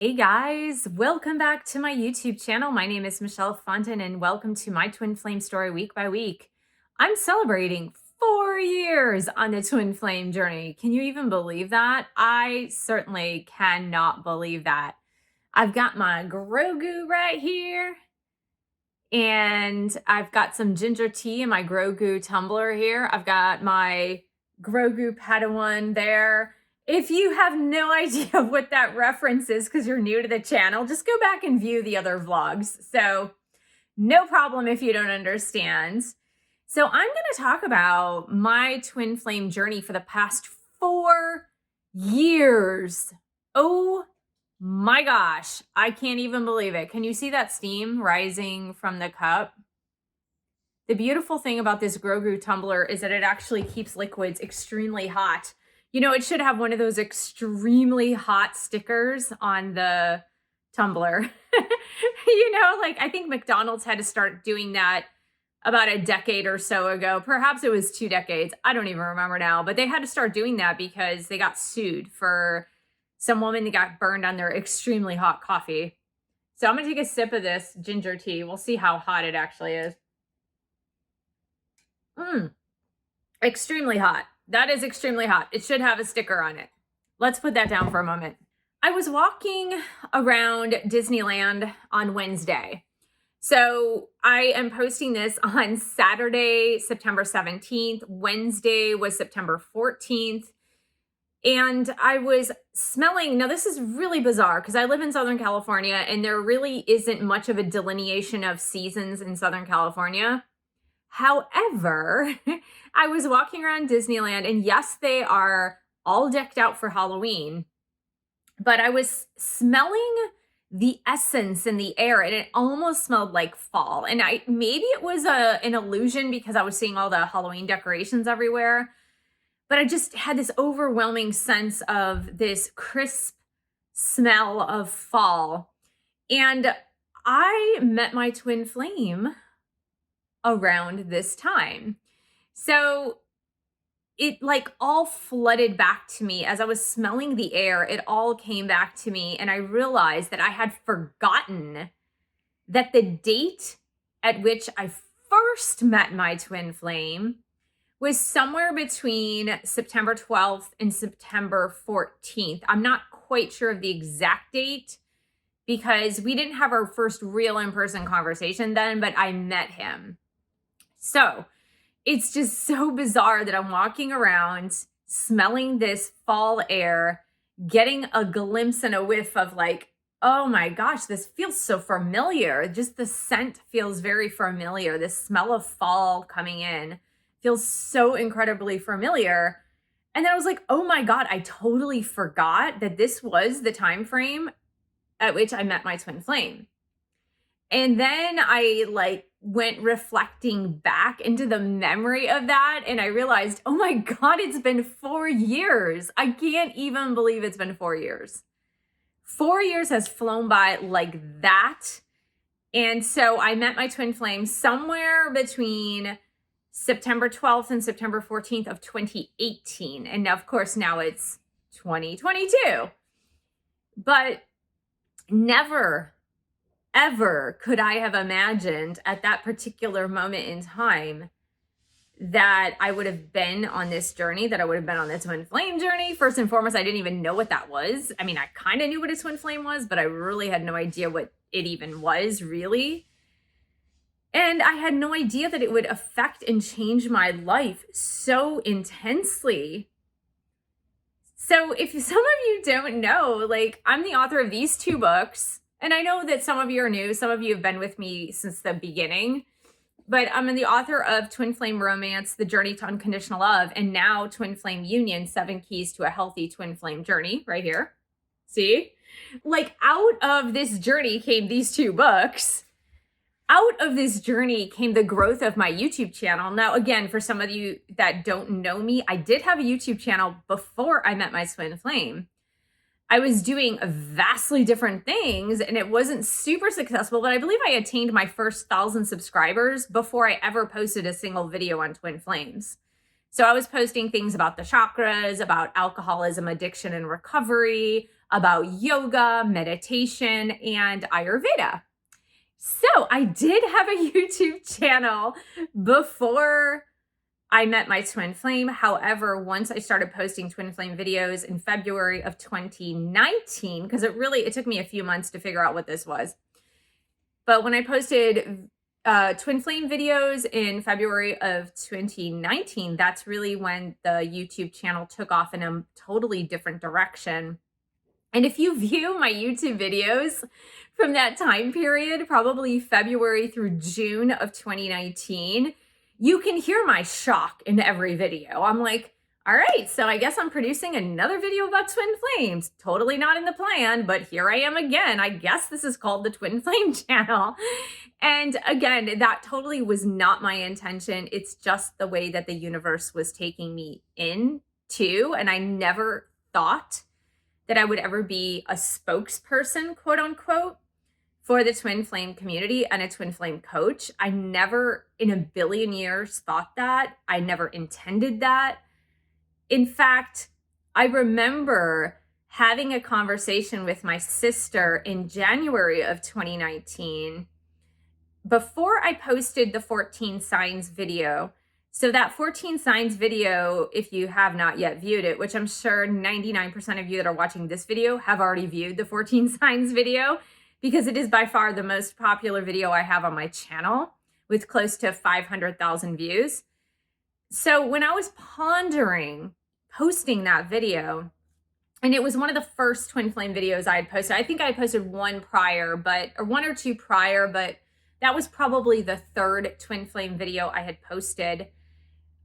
Hey guys, welcome back to my YouTube channel. My name is Michelle Fontin and welcome to my twin flame story week by week. I'm celebrating 4 years on the twin flame journey. Can you even believe that? I certainly cannot believe that. I've got my Grogu right here and I've got some ginger tea in my Grogu tumbler here. I've got my Grogu Padawan there. If you have no idea what that reference is because you're new to the channel, just go back and view the other vlogs. So no problem if you don't understand. So I'm going to talk about my twin flame journey for the past 4 years. Oh my gosh, I can't even believe it. Can you see that steam rising from the cup? The beautiful thing about this Grogu tumbler is that it actually keeps liquids extremely hot. You know, it should have one of those extremely hot stickers on the tumbler. I think McDonald's had to start doing that about a decade or so ago. Perhaps it was 2 decades. I don't even remember now, but they had to start doing that because they got sued for some woman that got burned on their extremely hot coffee. So I'm going to take a sip of this ginger tea. We'll see how hot it actually is. Extremely hot. That is extremely hot. It should have a sticker on it. Let's put that down for a moment. I was walking around Disneyland on Wednesday. So I am posting this on Saturday, September 17th. Wednesday was September 14th. And I was smelling, now this is really bizarre because I live in Southern California and there really isn't much of a delineation of seasons in Southern California. However, I was walking around Disneyland and yes, they are all decked out for Halloween, but I was smelling the essence in the air and it almost smelled like fall. And maybe it was an illusion because I was seeing all the Halloween decorations everywhere. But I just had this overwhelming sense of this crisp smell of fall. And I met my twin flame around this time. So it all flooded back to me as I was smelling the air. It all came back to me. And I realized that I had forgotten that the date at which I first met my twin flame was somewhere between September 12th and September 14th. I'm not quite sure of the exact date because we didn't have our first real in-person conversation then, but I met him. So it's just so bizarre that I'm walking around smelling this fall air, getting a glimpse and a whiff of oh my gosh, this feels so familiar. Just the scent feels very familiar. The smell of fall coming in feels so incredibly familiar. And then I was like, oh my God, I totally forgot that this was the time frame at which I met my twin flame. And then I went reflecting back into the memory of that. And I realized, oh my God, it's been 4 years. I can't even believe it's been 4 years. 4 years has flown by like that. And so I met my twin flame somewhere between September 12th and September 14th of 2018. And of course, now it's 2022. But never, ever could I have imagined at that particular moment in time that I would have been on this journey, that I would have been on the twin flame journey. First and foremost, I didn't even know what that was. I mean, I kind of knew what a twin flame was, but I really had no idea what it even was, really. And I had no idea that it would affect and change my life so intensely. So if some of you don't know, I'm the author of these 2 books. And I know that some of you are new. Some of you have been with me since the beginning. But I'm the author of Twin Flame Romance, The Journey to Unconditional Love, and now Twin Flame Union, 7 Keys to a Healthy Twin Flame Journey, right here. See? Out of this journey came these 2 books. Out of this journey came the growth of my YouTube channel. Now, again, for some of you that don't know me, I did have a YouTube channel before I met my twin flame. I was doing vastly different things and it wasn't super successful, but I believe I attained my first 1,000 subscribers before I ever posted a single video on twin flames. So I was posting things about the chakras, about alcoholism, addiction, and recovery, about yoga, meditation, and Ayurveda. So I did have a YouTube channel before I met my twin flame. However, once I started posting twin flame videos in February of 2019, because it took me a few months to figure out what this was. But when I posted twin flame videos in February of 2019, that's really when the YouTube channel took off in a totally different direction. And if you view my YouTube videos from that time period, probably February through June of 2019, you can hear my shock in every video. I'm like, all right, so I guess I'm producing another video about twin flames. Totally not in the plan, but here I am again. I guess this is called the Twin Flame channel. And again, that totally was not my intention. It's just the way that the universe was taking me into, and I never thought that I would ever be a spokesperson, quote unquote, for the twin flame community and a twin flame coach. I never in a billion years thought that. I never intended that. In fact, I remember having a conversation with my sister in January of 2019 before I posted the 14 signs video. So that 14 signs video, if you have not yet viewed it, which I'm sure 99% of you that are watching this video have already viewed the 14 signs video, because it is by far the most popular video I have on my channel with close to 500,000 views. So when I was pondering posting that video, and it was one of the first twin flame videos I had posted. I think I posted one or two prior, but that was probably the third twin flame video I had posted.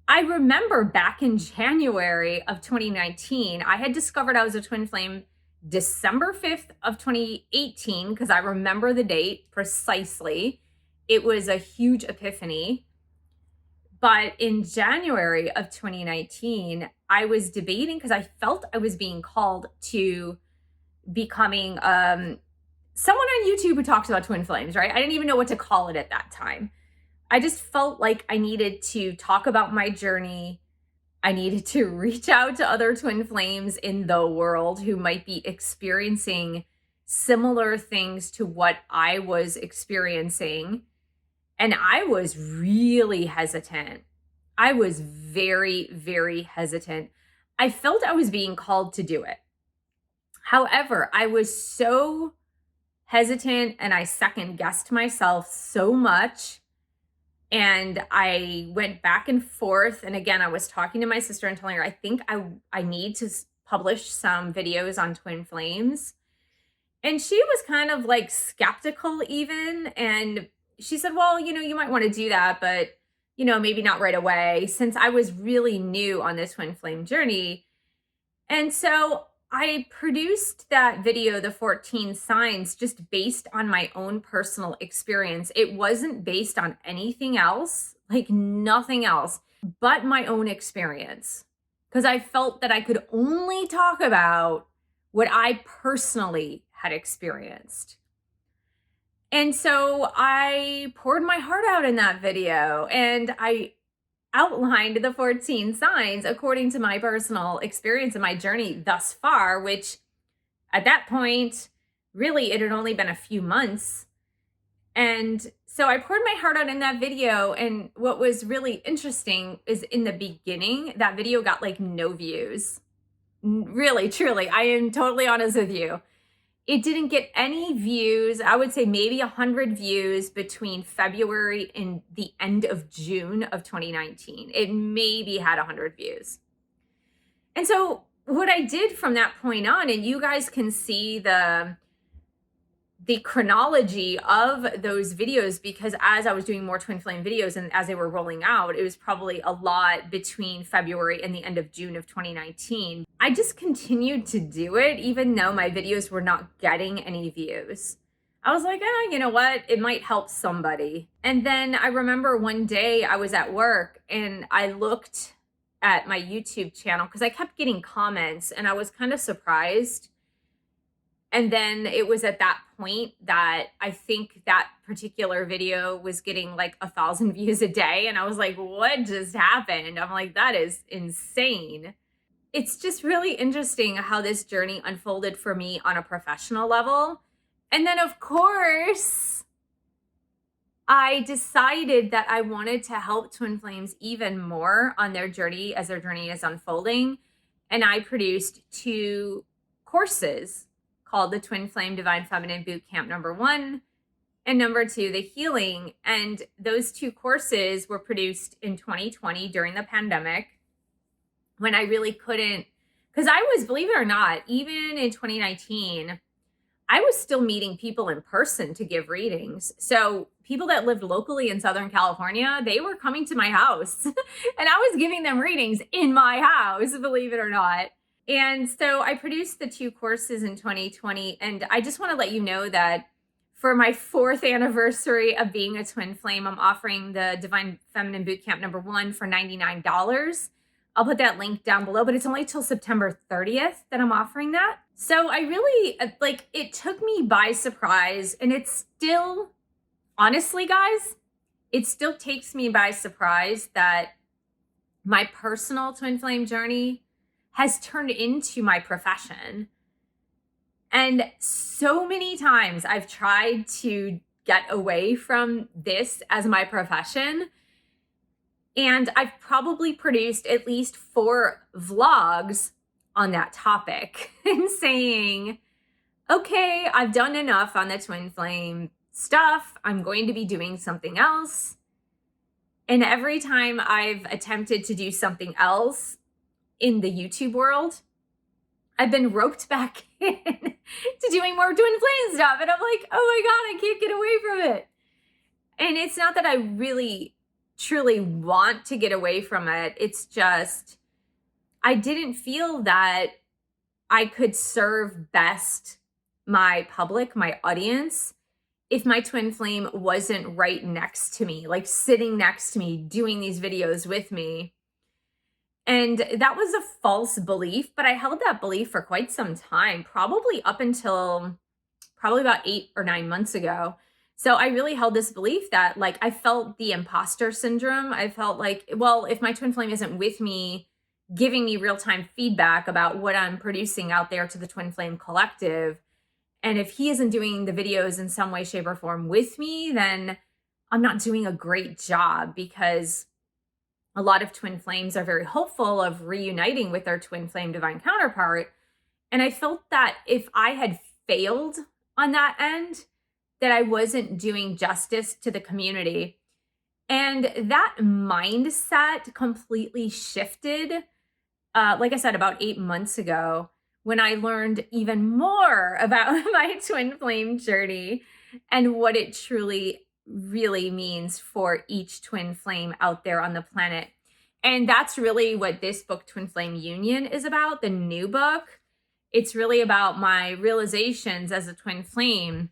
I remember back in January of 2019, I had discovered I was a twin flame December 5th of 2018, because I remember the date precisely. It was a huge epiphany. But in January of 2019, I was debating because I felt I was being called to becoming someone on YouTube who talks about twin flames, right? I didn't even know what to call it at that time. I just felt like I needed to talk about my journey. I needed to reach out to other twin flames in the world who might be experiencing similar things to what I was experiencing. And I was really hesitant. I was very, very hesitant. I felt I was being called to do it. However, I was so hesitant and I second guessed myself so much. And I went back and forth. And again, I was talking to my sister and telling her, I think I need to publish some videos on twin flames. And she was kind of like skeptical even. And she said, well, you might want to do that, but, maybe not right away, since I was really new on this twin flame journey. And so I produced that video, the 14 signs, just based on my own personal experience. It wasn't based on anything else, like nothing else, but my own experience. Because I felt that I could only talk about what I personally had experienced. And so I poured my heart out in that video, and I outlined the 14 signs according to my personal experience and my journey thus far, which at that point, really, it had only been a few months. And so I poured my heart out in that video. And what was really interesting is in the beginning, that video got like no views. Really, truly, I am totally honest with you. It didn't get any views. I would say maybe 100 views between February and the end of June of 2019. It maybe had 100 views. And so what I did from that point on, and you guys can see the chronology of those videos, because as I was doing more twin flame videos and as they were rolling out, it was probably a lot between February and the end of June of 2019. I just continued to do it, even though my videos were not getting any views. I was like, you know what? It might help somebody. And then I remember one day I was at work and I looked at my YouTube channel because I kept getting comments and I was kind of surprised. And then it was at that point that I think that particular video was getting like 1,000 views a day. And I was like, what just happened? I'm like, that is insane. it's just really interesting how this journey unfolded for me on a professional level. And then, of course, I decided that I wanted to help twin flames even more on their journey as their journey is unfolding. And I produced 2 courses called the Twin Flame Divine Feminine Boot Camp #1 and #2, the Healing. And those 2 courses were produced in 2020 during the pandemic when I really couldn't, because I was, believe it or not, even in 2019, I was still meeting people in person to give readings. So people that lived locally in Southern California, they were coming to my house and I was giving them readings in my house, believe it or not. And so I produced the 2 courses in 2020. And I just want to let you know that for my 4th anniversary of being a twin flame, I'm offering the Divine Feminine Bootcamp #1 for $99. I'll put that link down below, but it's only till September 30th that I'm offering that. So I really, it took me by surprise, and it's still, honestly, guys, it still takes me by surprise that my personal twin flame journey has turned into my profession. And so many times I've tried to get away from this as my profession. And I've probably produced at least 4 vlogs on that topic and saying, okay, I've done enough on the twin flame stuff. I'm going to be doing something else. And every time I've attempted to do something else in the YouTube world, I've been roped back in to doing more twin flame stuff. And I'm like, oh my God, I can't get away from it. And it's not that I really truly want to get away from it. It's just, I didn't feel that I could serve best my public, my audience, if my twin flame wasn't right next to me, like sitting next to me, doing these videos with me. And that was a false belief, but I held that belief for quite some time, probably up until probably about 8 or 9 months ago. So I really held this belief that, like, I felt the imposter syndrome. I felt like, well, if my twin flame isn't with me, giving me real-time feedback about what I'm producing out there to the twin flame collective, and if he isn't doing the videos in some way, shape, or form with me, then I'm not doing a great job, because a lot of twin flames are very hopeful of reuniting with their twin flame divine counterpart. And I felt that if I had failed on that end, that I wasn't doing justice to the community. And that mindset completely shifted, like I said, about 8 months ago, when I learned even more about my twin flame journey and what it truly really means for each twin flame out there on the planet. And that's really what this book, Twin Flame Union, is about, the new book. It's really about my realizations as a twin flame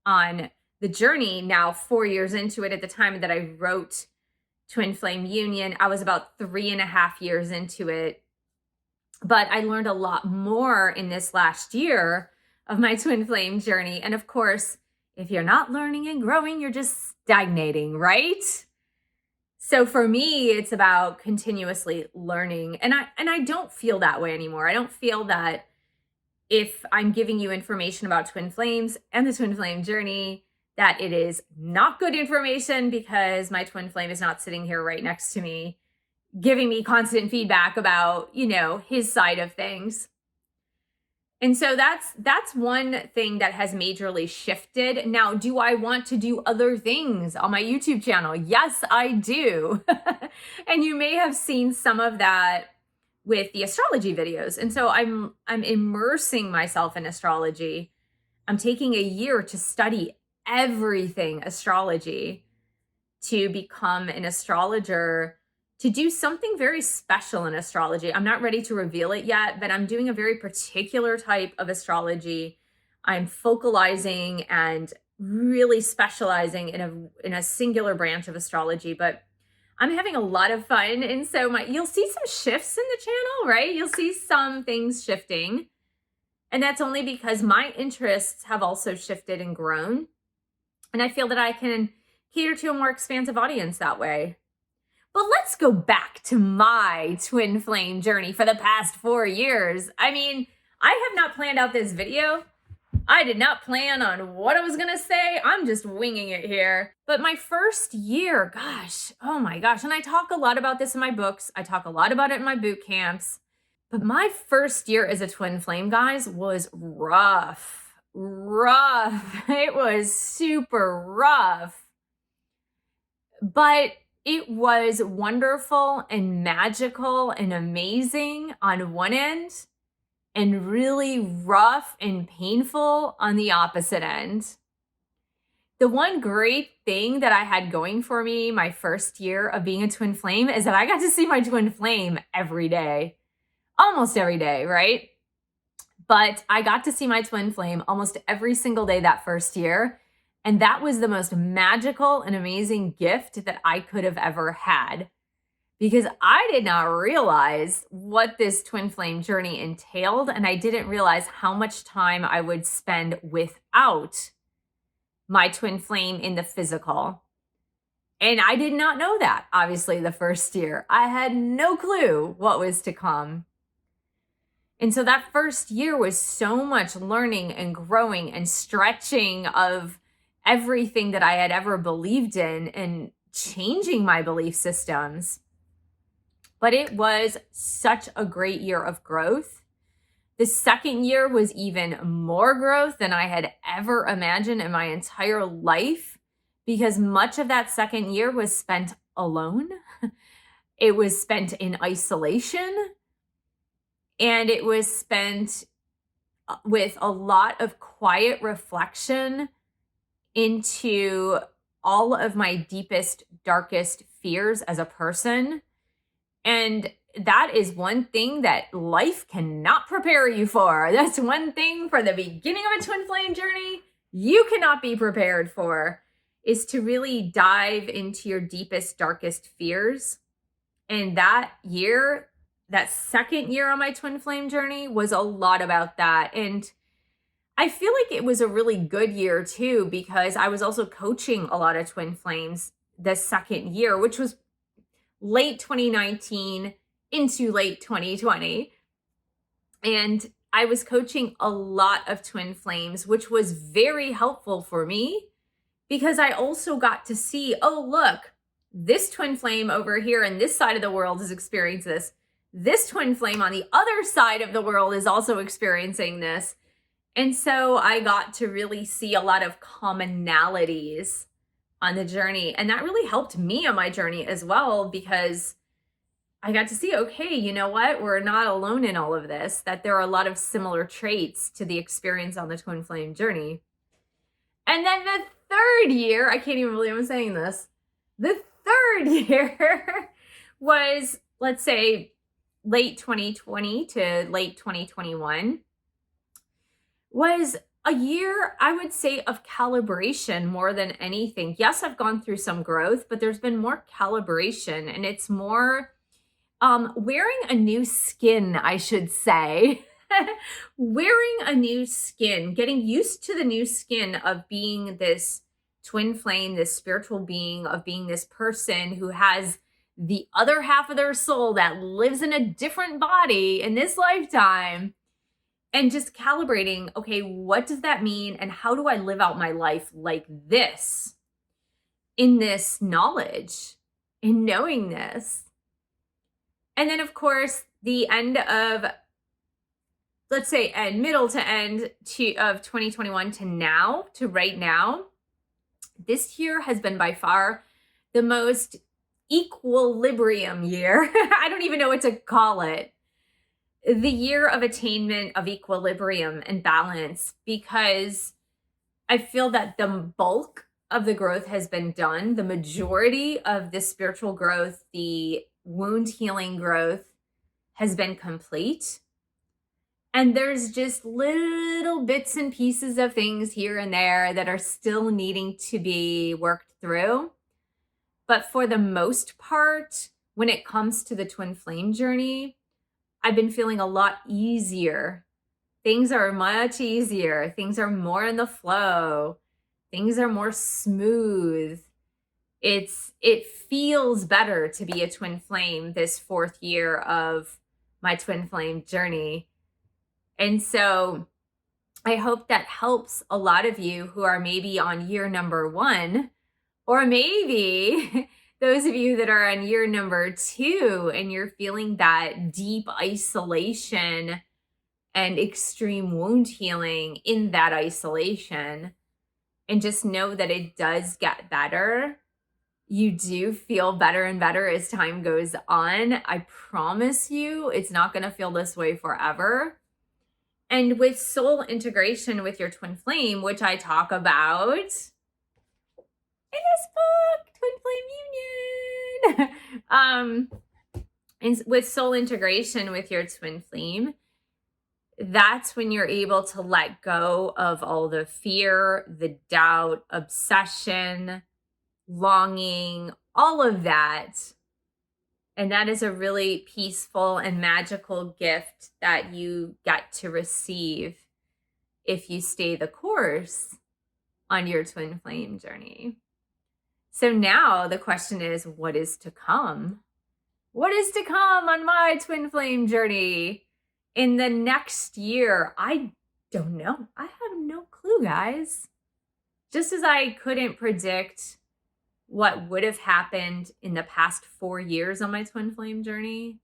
on the journey, now 4 years into it. At the time that I wrote Twin Flame Union, I was about 3.5 years into it. But I learned a lot more in this last year of my twin flame journey. And of course, if you're not learning and growing, you're just stagnating, right? So for me, it's about continuously learning. And I don't feel that way anymore. I don't feel that if I'm giving you information about twin flames and the twin flame journey, that it is not good information, because my twin flame is not sitting here right next to me giving me constant feedback about, his side of things. And so that's one thing that has majorly shifted. Now, do I want to do other things on my YouTube channel? Yes, I do. And you may have seen some of that with the astrology videos. And so I'm immersing myself in astrology. I'm taking a year to study everything astrology, to become an astrologer, to do something very special in astrology. I'm not ready to reveal it yet, but I'm doing a very particular type of astrology. I'm focalizing and really specializing in a singular branch of astrology, but I'm having a lot of fun. And so you'll see some shifts in the channel, right? You'll see some things shifting. And that's only because my interests have also shifted and grown. And I feel that I can cater to a more expansive audience that way. But let's go back to my twin flame journey for the past 4 years. I mean, I have not planned out this video. I did not plan on what I was going to say. I'm just winging it here. But my first year, gosh, oh my gosh. And I talk a lot about this in my books. I talk a lot about it in my boot camps. But my first year as a twin flame, guys, was rough. It was super rough. But it was wonderful and magical and amazing on one end, and really rough and painful on the opposite end. The one great thing that I had going for me my first year of being a twin flame is that I got to see my twin flame every day, almost every day, right? But I got to see my twin flame almost every single day that first year. And that was the most magical and amazing gift that I could have ever had, because I did not realize what this twin flame journey entailed. And I didn't realize how much time I would spend without my twin flame in the physical. And I did not know that, obviously, the first year. I had no clue what was to come. And so that first year was so much learning and growing and stretching of everything that I had ever believed in and changing my belief systems. But it was such a great year of growth. The second year was even more growth than I had ever imagined in my entire life, because much of that second year was spent alone. It was spent in isolation, and it was spent with a lot of quiet reflection into all of my deepest, darkest fears as a person. And that is one thing that life cannot prepare you for. That's one thing for the beginning of a twin flame journey you cannot be prepared for, is to really dive into your deepest, darkest fears. And that year, that second year on my twin flame journey, was a lot about that. And I feel like it was a really good year too, because I was also coaching a lot of twin flames the second year, which was late 2019 into late 2020. And I was coaching a lot of twin flames, which was very helpful for me, because I also got to see, oh, look, this twin flame over here in this side of the world is experiencing this. This twin flame on the other side of the world is also experiencing this. And so I got to really see a lot of commonalities on the journey. And that really helped me on my journey as well, because I got to see, okay, you know what? We're not alone in all of this, that there are a lot of similar traits to the experience on the twin flame journey. And then the third year, I can't even believe I'm saying this. The third year was, let's say, late 2020 to late 2021. Was a year, I would say, of calibration more than anything. Yes, I've gone through some growth, but there's been more calibration, and it's more wearing a new skin, I should say. Wearing a new skin, getting used to the new skin of being this twin flame, this spiritual being, of being this person who has the other half of their soul that lives in a different body in this lifetime. And just calibrating, okay, what does that mean? And how do I live out my life like this, in this knowledge, in knowing this? And then, of course, the end of, let's say, middle to end of 2021 to now, to right now, this year has been by far the most equilibrium year. I don't even know what to call it. The year of attainment of equilibrium and balance, because I feel that the bulk of the growth has been done. The majority of the spiritual growth, the wound healing growth, has been complete. And there's just little bits and pieces of things here and there that are still needing to be worked through. But for the most part, when it comes to the twin flame journey, I've been feeling a lot easier. Things are much easier. Things are more in the flow. Things are more smooth. It feels better to be a twin flame this 4th year of my twin flame journey. And so I hope that helps a lot of you who are maybe on year number 1, or maybe those of you that are on year number 2 and you're feeling that deep isolation and extreme wound healing in that isolation. And just know that it does get better. You do feel better and better as time goes on. I promise you, it's not going to feel this way forever. And with soul integration with your twin flame, which I talk about in this book, Twin Flame Union, and with soul integration with your twin flame, that's when you're able to let go of all the fear, the doubt, obsession, longing, all of that. And that is a really peaceful and magical gift that you get to receive if you stay the course on your twin flame journey. So now the question is, what is to come? What is to come on my twin flame journey in the next year? I don't know. I have no clue, guys. Just as I couldn't predict what would have happened in the past 4 years on my twin flame journey,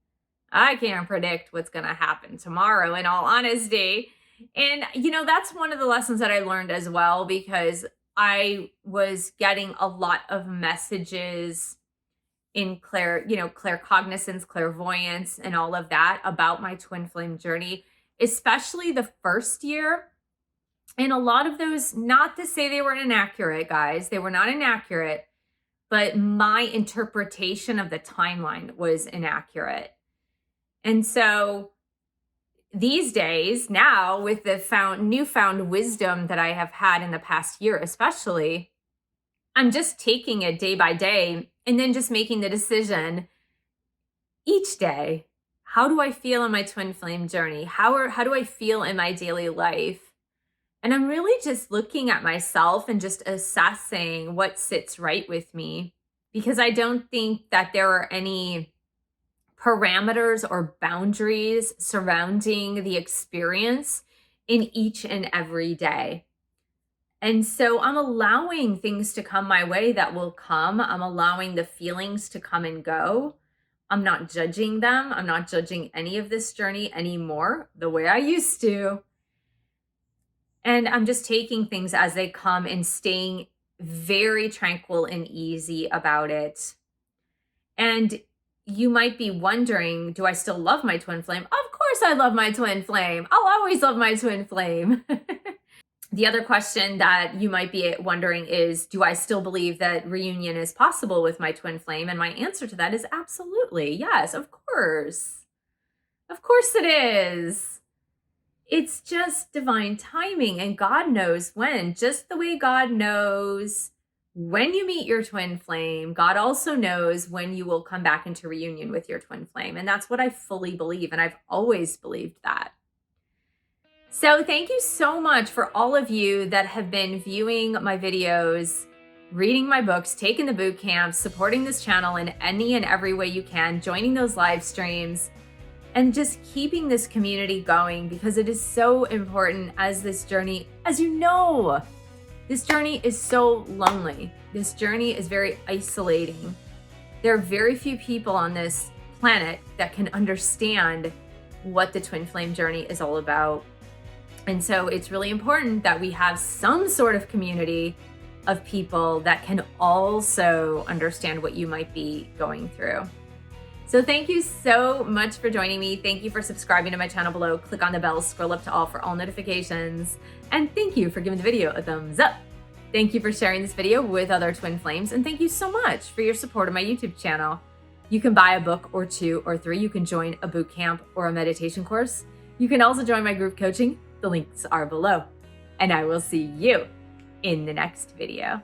I can't predict what's going to happen tomorrow, in all honesty. And, that's one of the lessons that I learned as well, because I was getting a lot of messages in claircognizance, clairvoyance, and all of that about my twin flame journey, especially the first year. And a lot of those, not to say they were inaccurate, guys, they were not inaccurate, but my interpretation of the timeline was inaccurate. And so these days, now with the newfound wisdom that I have had in the past year, especially, I'm just taking it day by day and then just making the decision each day. How do I feel in my twin flame journey? How do I feel in my daily life? And I'm really just looking at myself and just assessing what sits right with me, because I don't think that there are any parameters or boundaries surrounding the experience in each and every day. And so I'm allowing things to come my way that will come. I'm allowing the feelings to come and go. I'm not judging them. I'm not judging any of this journey anymore the way I used to. And I'm just taking things as they come and staying very tranquil and easy about it. And you might be wondering, do I still love my twin flame? Of course I love my twin flame. I'll always love my twin flame. The other question that you might be wondering is, do I still believe that reunion is possible with my twin flame? And my answer to that is absolutely. Yes, of course. Of course it is. It's just divine timing, and God knows when. Just the way God knows when you meet your twin flame, God also knows when you will come back into reunion with your twin flame. And that's what I fully believe, and I've always believed that. So thank you so much for all of you that have been viewing my videos, reading my books, taking the boot camps, supporting this channel in any and every way you can, joining those live streams, and just keeping this community going, because it is so important as this journey, as you know, this journey is so lonely. This journey is very isolating. There are very few people on this planet that can understand what the twin flame journey is all about. And so it's really important that we have some sort of community of people that can also understand what you might be going through. So thank you so much for joining me. Thank you for subscribing to my channel below. Click on the bell, scroll up to all for all notifications. And thank you for giving the video a thumbs up. Thank you for sharing this video with other twin flames. And thank you so much for your support of my YouTube channel. You can buy a book or 2 or 3. You can join a boot camp or a meditation course. You can also join my group coaching. The links are below. And I will see you in the next video.